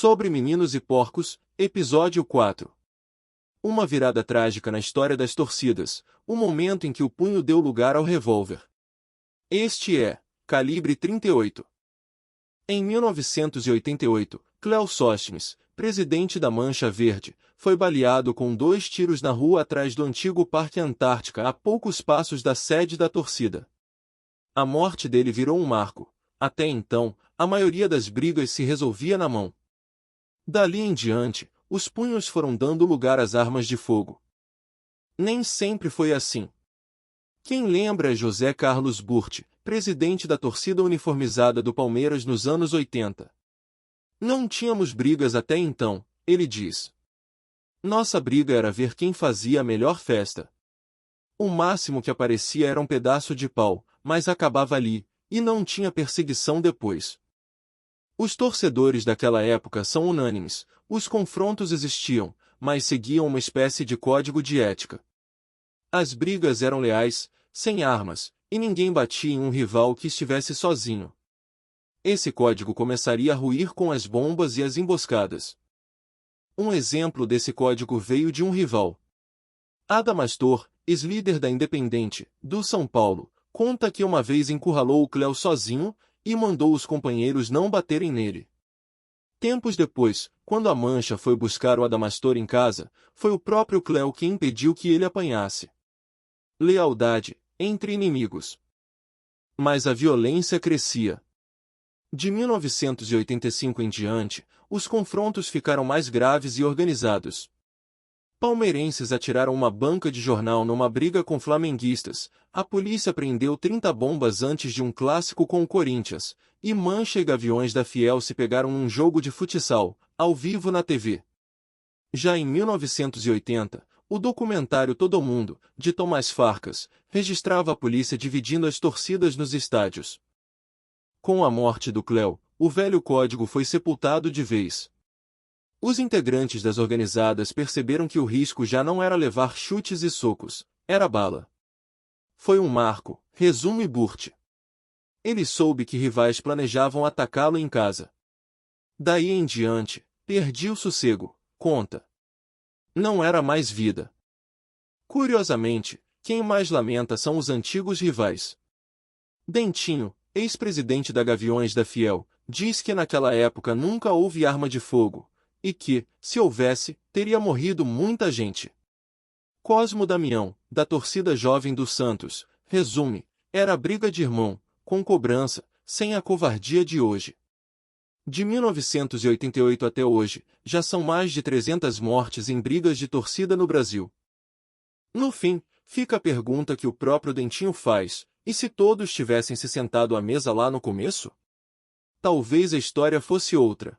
Sobre Meninos e Porcos, Episódio 4. Uma virada trágica na história das torcidas, o momento em que o punho deu lugar ao revólver. Este é Calibre 38. Em 1988, Cléo Sostens, presidente da Mancha Verde, foi baleado com 2 tiros na rua atrás do antigo Parque Antártica a poucos passos da sede da torcida. A morte dele virou um marco. Até então, a maioria das brigas se resolvia na mão. Dali em diante, os punhos foram dando lugar às armas de fogo. Nem sempre foi assim. Quem lembra é José Carlos Burti, presidente da torcida uniformizada do Palmeiras nos anos 80. Não tínhamos brigas até então, ele diz. Nossa briga era ver quem fazia a melhor festa. O máximo que aparecia era um pedaço de pau, mas acabava ali, e não tinha perseguição depois. Os torcedores daquela época são unânimes, os confrontos existiam, mas seguiam uma espécie de código de ética. As brigas eram leais, sem armas, e ninguém batia em um rival que estivesse sozinho. Esse código começaria a ruir com as bombas e as emboscadas. Um exemplo desse código veio de um rival. Adamastor, ex-líder da Independente, do São Paulo, conta que uma vez encurralou o Cléo sozinho, e mandou os companheiros não baterem nele. Tempos depois, quando a Mancha foi buscar o Adamastor em casa, foi o próprio Cléo quem impediu que ele apanhasse. Lealdade, entre inimigos. Mas a violência crescia. De 1985 em diante, os confrontos ficaram mais graves e organizados. Palmeirenses atiraram uma banca de jornal numa briga com flamenguistas, a polícia prendeu 30 bombas antes de um clássico com o Corinthians, e Mancha e Gaviões da Fiel se pegaram num jogo de futsal, ao vivo na TV. Já em 1980, o documentário Todo Mundo, de Tomás Farcas, registrava a polícia dividindo as torcidas nos estádios. Com a morte do Cléo, o velho código foi sepultado de vez. Os integrantes das organizadas perceberam que o risco já não era levar chutes e socos, era bala. Foi um marco, resume Burti. Ele soube que rivais planejavam atacá-lo em casa. Daí em diante, perdi o sossego, conta. Não era mais vida. Curiosamente, quem mais lamenta são os antigos rivais. Dentinho, ex-presidente da Gaviões da Fiel, diz que naquela época nunca houve arma de fogo, e que, se houvesse, teria morrido muita gente. Cosmo Damião, da torcida jovem do Santos, resume, era briga de irmão, com cobrança, sem a covardia de hoje. De 1988 até hoje, já são mais de 300 mortes em brigas de torcida no Brasil. No fim, fica a pergunta que o próprio Dentinho faz, e se todos tivessem se sentado à mesa lá no começo? Talvez a história fosse outra.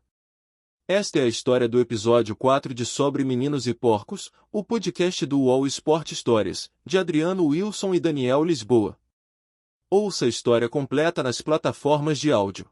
Esta é a história do episódio 4 de Sobre Meninos e Porcos, o podcast do UOL Sport Stories, de Adriano Wilson e Daniel Lisboa. Ouça a história completa nas plataformas de áudio.